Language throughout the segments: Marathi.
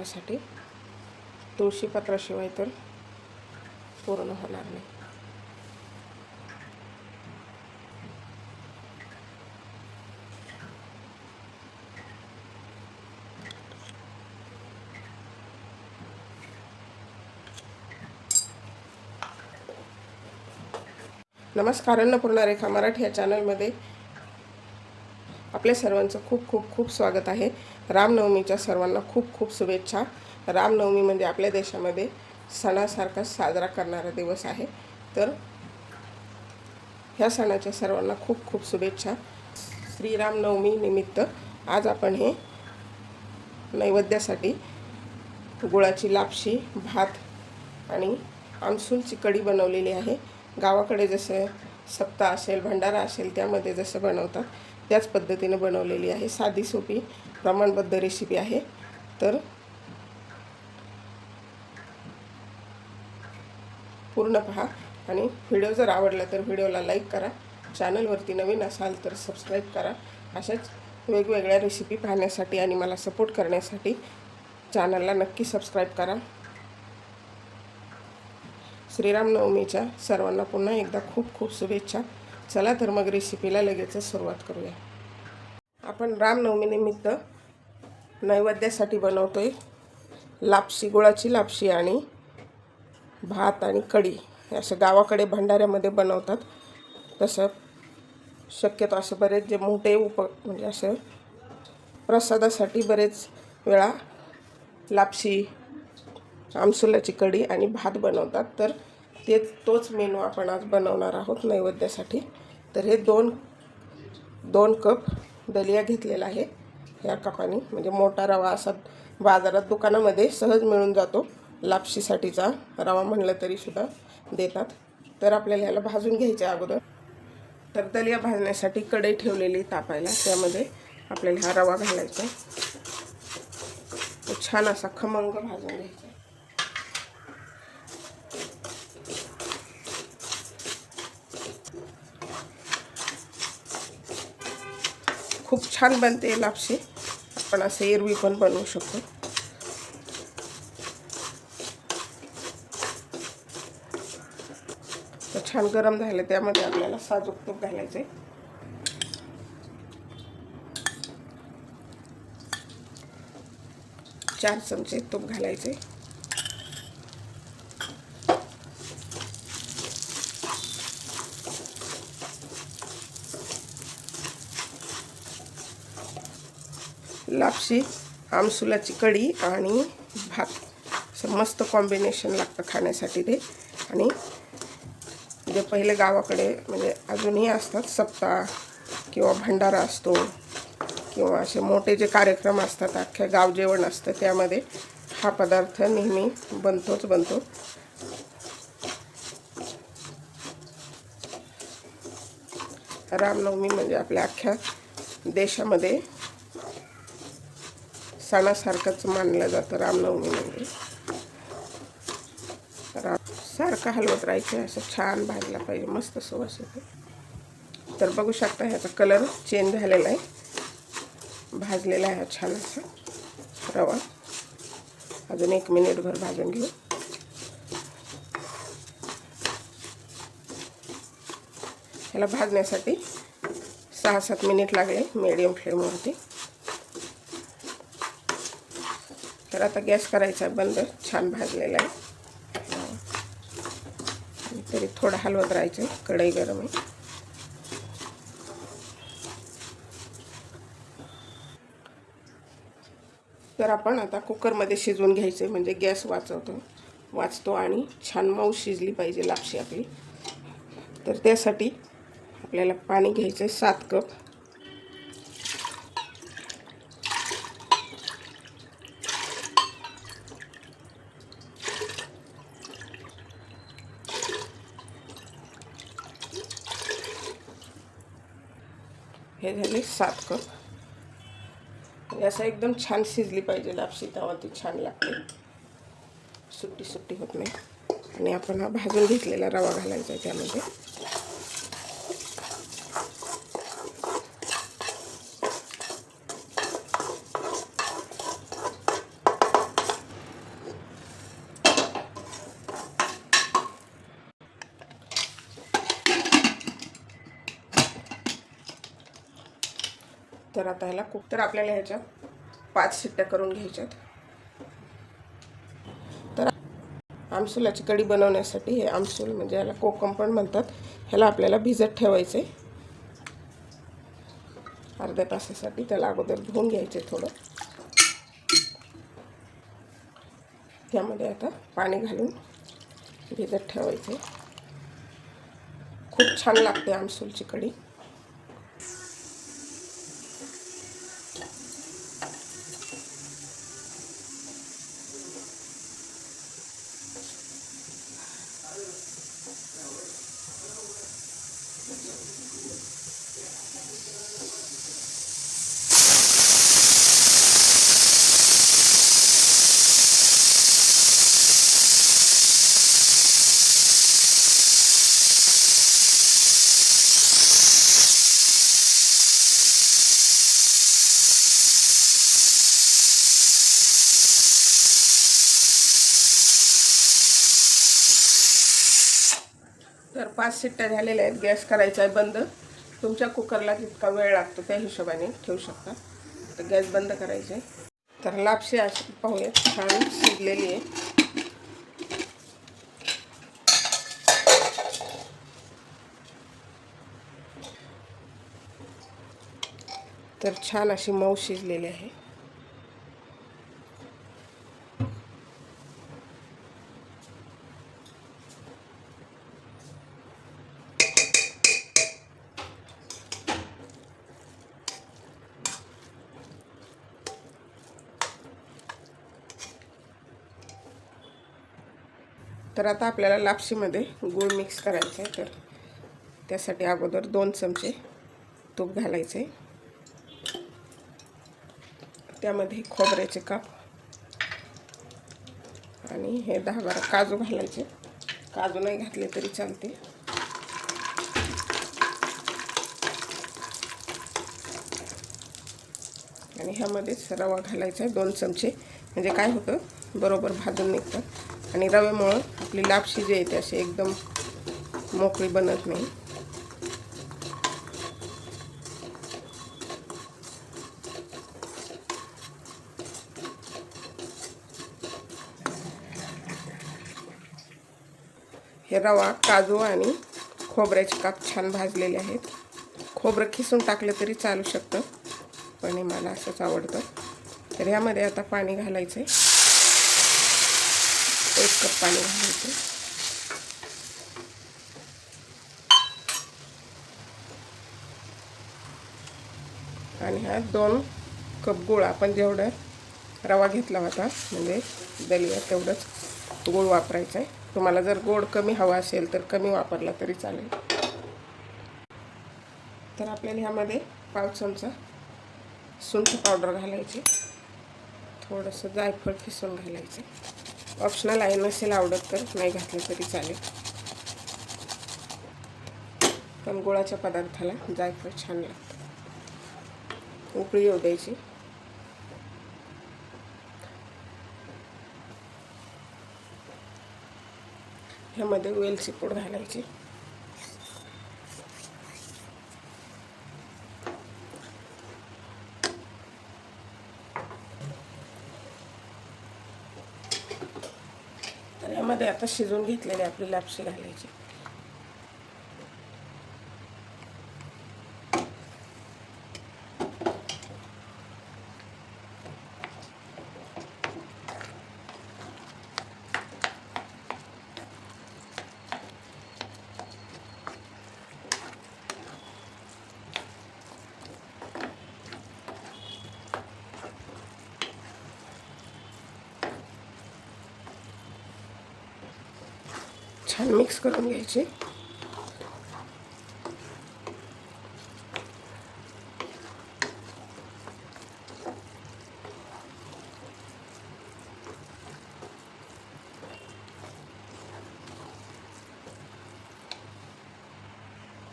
जेवणासाठी तुळशी पत्राशिवाय तर पूर्ण होणार नाही. नमस्कार, अन्नपूर्णा रेखा मराठी या चॅनलमध्ये आपल्या सर्वांचं खूप खूप खूप स्वागत आहे. रामनवमीच्या सर्वांना खूप खूप शुभेच्छा. रामनवमी म्हणजे आपल्या देशामध्ये सणासारखा साजरा करणारा दिवस आहे. तर ह्या सणाच्या सर्वांना खूप खूप शुभेच्छा. श्रीरामनवमी निमित्त आज आपण हे नैवेद्यासाठी गुळाची लापशी, भात आणि आमसूलची कढी बनवलेली आहे. गावाकडे जसं सप्ताह असेल, भंडारा असेल त्यामध्ये जसं बनवतात त्याच पद्धतीने बनवलेली आहे. साधी सोपी प्रमाणबद्ध रेसिपी आहे. तर पूर्ण पहा आणि व्हिडिओ जर आवडला तर व्हिडिओला लाईक करा. चॅनलवरती नवीन असाल तर सबस्क्राईब करा. अशाच वेगवेगळ्या रेसिपी पाहण्यासाठी आणि मला सपोर्ट करण्यासाठी चॅनलला नक्की सबस्क्राईब करा. श्रीरामनवमीच्या सर्वांना पुन्हा एकदा खूप खूप शुभेच्छा. चला तर मग रेसिपीला लगेचच सुरुवात करूया. आपण रामनवमीनिमित्त नैवेद्यासाठी बनवतोय लापशी, गुळाची लापशी आणि भात आणि कढी. असं गावाकडे भंडाऱ्यामध्ये बनवतात. तसं शक्यतो असं बरेच जे मोठे म्हणजे असं प्रसादासाठी बरेच वेळा लापशी, आमसुलाची कढी आणि भात बनवतात. तर तोच मेनू आपण आज बनवणार आहोत नैवेद्यासाठी. तर हे दोन कप दलिया घेतलेला आहे. या कपाने म्हणजे मोठा रवा असा बाजारात दुकानामध्ये सहज मिळून जातो. लापशीसाठीचा रवा म्हणलं तरी सुद्धा देतात. तर आपल्याला ह्याला भाजून घ्यायचं अगोदर. तर दलिया भाजण्यासाठी कढई ठेवलेली तापायला, त्यामध्ये आपल्याला हा रवा घालायचा. तो छान असा खमंग भाजून घ्यायचा. खूप छान बनते लापशी. आपण असं एरवी पण बनवू शकतो. तर छान गरम झालं, त्यामध्ये आपल्याला साजूक तूप घालायचे. चार चमचे तूप घालायचे. लापशी, आमसुलाची कढी आणि भात असं मस्त कॉम्बिनेशन लागतं खाण्यासाठी ते. आणि जे पहिले गावाकडे म्हणजे अजूनही असतात, सप्ताह किंवा भंडारा असतो किंवा असे मोठे जे कार्यक्रम असतात, अख्ख्या गाव जेवण असतं, त्यामध्ये हा पदार्थ नेहमी बनतो. रामनवमी म्हणजे आपल्या अख्ख्या देशामध्ये सणासारखंच मानलं जातं. रामनवमी म्हणजे सारखं हलवत राहायचं. असं छान भाजला पाहिजे, मस्त सुवास येतो. तर बघू शकता ह्याचा कलर चेंज झालेला आहे, भाजलेला आहे छान असा रवा. अजून 1 मिनिटभर भाजून घेऊ. ह्याला भाजण्यासाठी 6-7 मिनिट लागले मीडियम फ्लेमवरती. तर आता गॅस करायचा बंद. छान भाजलेला आहे. तरी थोडं हलवत राहायचं, कढई गरम आहे. तर आपण आता कुकरमध्ये शिजवून घ्यायचे, म्हणजे गॅस वाचतो आणि छान मऊ शिजली पाहिजे लापशी आपली. तर त्यासाठी आपल्याला पाणी घ्यायचं आहे 7 कप. हे झाले 7 कप. असं एकदम छान शिजली पाहिजे लापशी, तेव्हा ती छान लागते, सुट्टी होत नाही. आणि आपण हा भाजून घेतलेला रवा घालायचा आहे त्यामध्ये. तर आता ह्याला तर आपल्याला ह्याच्या 5 शिट्ट्या करून घ्यायच्यात. तर आमसुलाची कढी बनवण्यासाठी हे आमसूल म्हणजे याला कोकम पण म्हणतात, ह्याला आपल्याला भिजत ठेवायचे अर्ध्या तासासाठी. त्याला अगोदर धुवून घ्यायचे थोडं. त्यामध्ये आता पाणी घालून भिजत ठेवायचे. खूप छान लागते आमसूलची कढी. तर 5 शिट्ट्या झालेल्या आहेत. गॅस करायचा आहे बंद. तुमच्या कुकरला जितका वेळ लागतो त्या हिशोबाने ठेवू शकता. तर गॅस बंद करायचा आहे. तर लापशी अशी पाहूयात छान शिजलेली आहे. तर छान अशी मऊ शिजलेली आहे. तर आता आपल्याला लापशीमध्ये गूळ मिक्स करायचं आहे. तर त्यासाठी अगोदर 2 चमचे तूप घालायचे. त्यामध्ये खोबऱ्याचे काप आणि हे 10-12 काजू घालायचे. काजू नाही घातले तरी चालते. आणि ह्यामध्येच रवा घालायचा आहे 2 चमचे. म्हणजे काय होतं, बरोबर भाजून निघतात. आणि रव्यामुळं आपली लापशी जी आहे ती अशी एकदम मोकळी बनत नाही. हे रवा, काजू आणि खोबऱ्याचे काप छान भाजलेले आहेत. खोबरं खिसून टाकलं तरी चालू शकतं, पण मला असंच आवडतं. तर ह्यामध्ये आता पाणी घालायचं आहे. 1 कप पाणी घालायचं. आणि हा 2 कप गूळ. आपण जेवढा रवा घेतला होता म्हणजे दलिया तेवढंच गूळ वापरायचं आहे. तुम्हाला जर गोड कमी हवा असेल तर कमी वापरला तरी चालेल. तर आपल्याला ह्यामध्ये 1/2 चमचा सुंठ पावडर घालायची. थोडंसं जायफळ किसून घालायचं. ऑप्शनल आहे, नसेल आवडत तर नाही घातलं तरी चालेल. पण गुळाच्या पदार्थाला जायफळ छान लागतं. उकळी येऊ द्यायची. ह्यामध्ये वेलची पूड घालायची. तर यामध्ये आता शिजवून घेतलेली आपली लापशी घालायची. छान मिक्स करून घ्यायची.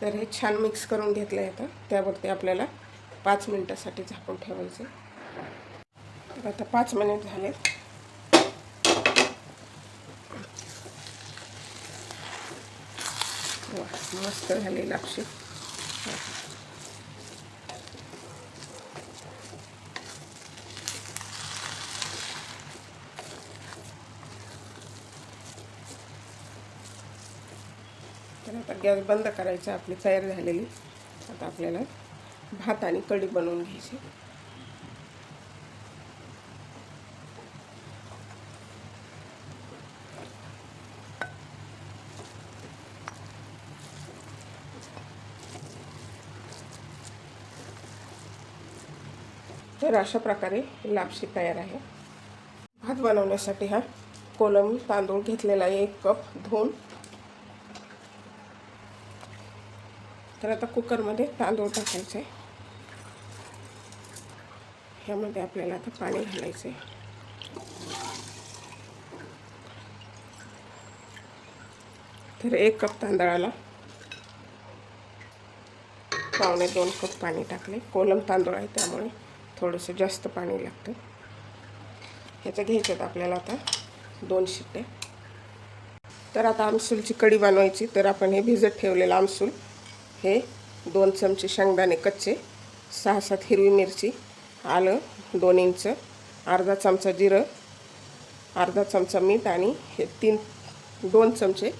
तर हे छान मिक्स करून घेतलं आहे. त्यावरती आपल्याला 5 मिनिटासाठी झाकून ठेवायचं. तर आता 5 मिनिट झाले. मस्त झाली लापशी. तर आता गॅस बंद करायचा, आपली तयार झालेली. आता आपल्याला भात आणि कढी बनवून घ्यायची. तर अशा प्रकारे लापशी तयार आहे. भात बनवण्यासाठी हा कोलम तांदूळ घेतलेला आहे 1 कप धुवून. तर आता कुकरमध्ये तांदूळ टाकायचे. ह्यामध्ये आपल्याला आता पाणी घालायचे. तर 1 कप तांदळाला 1.25 कप पाणी टाकले. कोलम तांदूळ आहे त्यामुळे थोडंसं जास्त पाणी लागतं. ह्याचं घ्यायचं आपल्याला आता 2 शिट्ट्या. तर आता आमसूलची कढी बनवायची. तर आपण हे भिजत ठेवलेलं आमसूल, हे 2 चमचे शेंगदाणे कच्चे, 6-7 हिरवी मिरची, आलं 2 इंच, अर्धा चमचा जिरं, अर्धा चमचा मीठ आणि हे 2 चमचे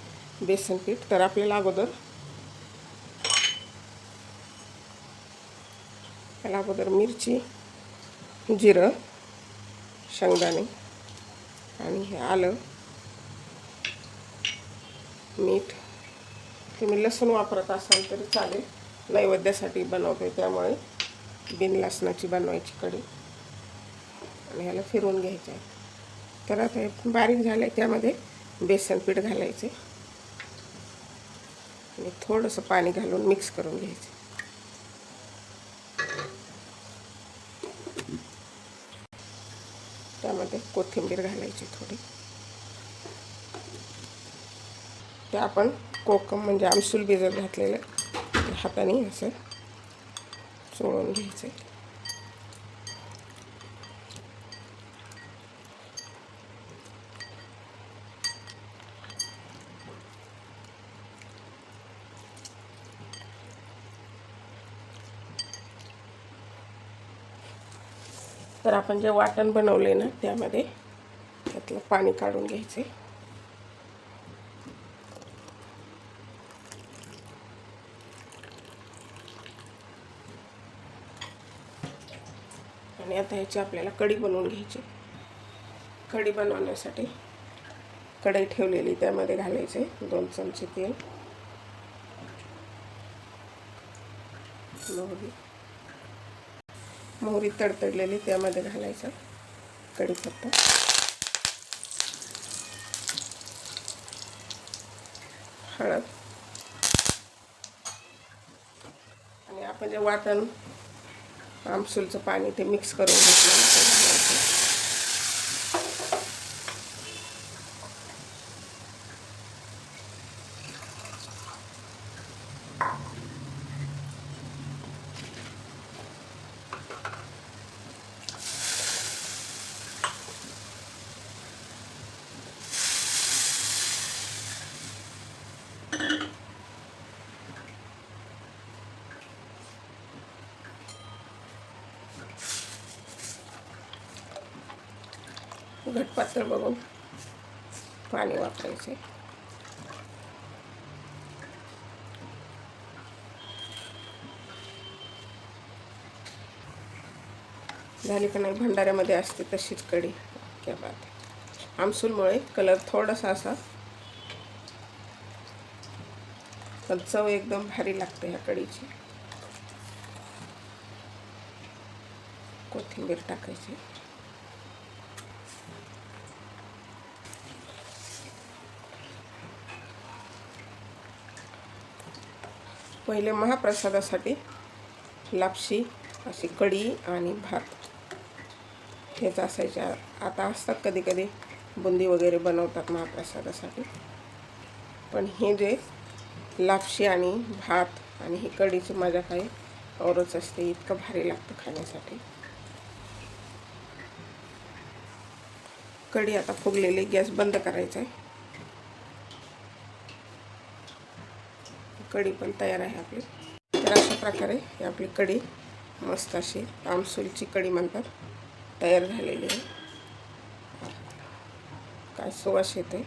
बेसन पीठ. तर आपल्याला अगोदर मिरची, जिरं, शेंगदाणे आणि हे आलं, मीठ. तुम्ही लसूण वापरत असाल तरी चालेल, नैवेद्यासाठी बनवते त्यामुळे बिन लसणाची बनवायची कढी. आणि ह्याला फिरवून घ्यायचं आहे. तर आता हे बारीक झालं आहे, त्यामध्ये बेसन पीठ घालायचे आणि थोडंसं पाणी घालून मिक्स करून घ्यायचे. त्यामध्ये कोथिंबीर घालायची थोडी. ते आपण कोकम म्हणजे आमसूल भिजत घातलेलं हाताने असं चोळून घ्यायचं. तर आपण जे वाटण बनवले ना, त्यामध्ये त्यातलं पाणी काढून घ्यायचे. आणि आता ह्याची आपल्याला कढी बनवून घ्यायची. कढी बनवण्यासाठी कढई ठेवलेली, त्यामध्ये घालायचे 2 चमचे तेल, मोहरी तडतडलेली, त्यामध्ये घालायचं कढीपत्ता, हळद आणि आपण जे वाटण आमसूलचं पाणी ते मिक्स करून घेतलं ते घालायचं. घट पातळ बघून पाणी वापरायचे. झाली का नाही, भंडाऱ्यामध्ये असते तशीच कढी. क्या बात आहे. आमसूलमुळे कलर थोडासा असा, पण चव एकदम भारी लागते ह्या कढीची. कोथिंबीर टाकायची. पहिले महाप्रसादासाठी लापशी अशी कढी आणि भात हेच असायच्या. आता असतात कधी कधी बुंदी वगैरे बनवतात महाप्रसादासाठी, पण हे जे लापशी आणि भात आणि ही कढीची मजा काही औरच असते. इतकं भारी लागतं खाण्यासाठी. कढी आता फुगलेली, गॅस बंद करायचा आहे. कढी पण तयार आहे आपली. तर अशा प्रकारे ही आपली कढी मस्त अशी आमसूलची कढी म्हणतात, तयार झालेली आहे. काय सुवास येते.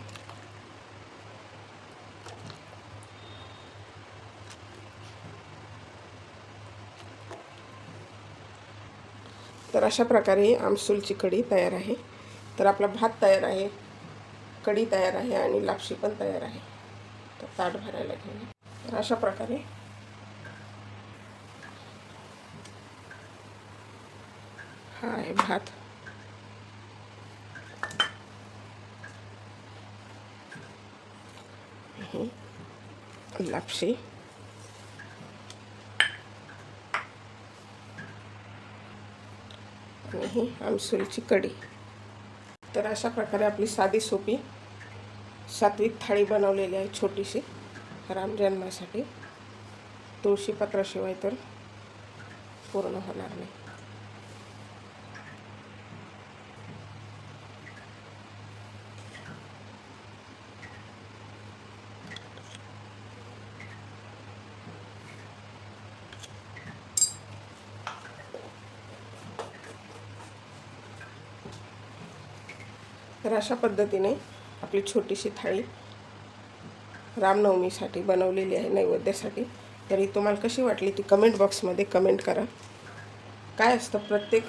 तर अशा प्रकारे आमसूलची कढी तयार आहे. तर आपला भात तयार आहे, कढी तयार आहे आणि लापशी पण तयार आहे. तर ताट भरायला घेऊन तर अशा प्रकारे हा आहे भात. लापशी आणि ही आमसूलची कढी. तर अशा प्रकारे आपली साधी सोपी सात्विक थाळी बनवलेली आहे, छोटीशी राम जन्मासाठी. तुळशीपत्राशिवाय तर पूर्ण होणार नाही. तर अशा पद्धतीने आपली छोटीशी थाळी रामनवमीसाठी बनवलेली आहे, नैवेद्यासाठी. तरी तुम्हाला कशी वाटली ती कमेंट बॉक्समध्ये कमेंट करा. काय असतं प्रत्येक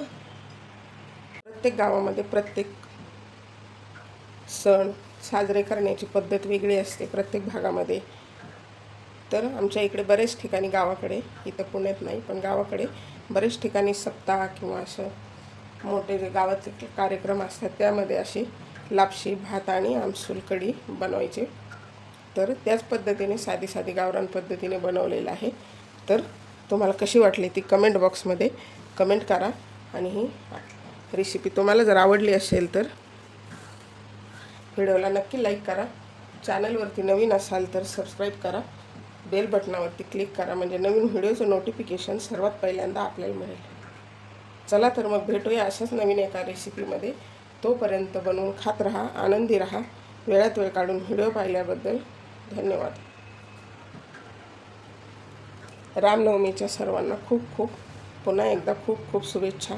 गावामध्ये प्रत्येक सण साजरे करण्याची पद्धत वेगळी असते प्रत्येक भागामध्ये. तर आमच्या इकडे बरेच ठिकाणी गावाकडे, इथं पुण्यात नाही पण गावाकडे बरेच ठिकाणी सप्ताह किंवा असं मोठे जे गावाचे कार्यक्रम असतात त्यामध्ये अशी लापशी, भात आणि आमसूल कढी बनवायचे. तर त्याच पद्धतीने साधी गावरान पद्धतीने बनवलेलं आहे. तर तुम्हाला कशी वाटली ती कमेंट बॉक्समध्ये कमेंट करा. आणि ही रेसिपी तुम्हाला जर आवडली असेल तर व्हिडिओला नक्की लाईक करा. चॅनलवरती नवीन असाल तर सबस्क्राईब करा. बेल बटनावरती क्लिक करा म्हणजे नवीन व्हिडिओचं नोटिफिकेशन सर्वात पहिल्यांदा आपल्याला मिळेल. चला तर मग भेटूया अशाच नवीन एका रेसिपीमध्ये. तोपर्यंत बनवून खात राहा, आनंदी राहा. वेळात वेळ काढून व्हिडिओ पाहिल्याबद्दल धन्यवाद. रामनवमीच्या सर्वांना पुन्हा एकदा खूप शुभेच्छा.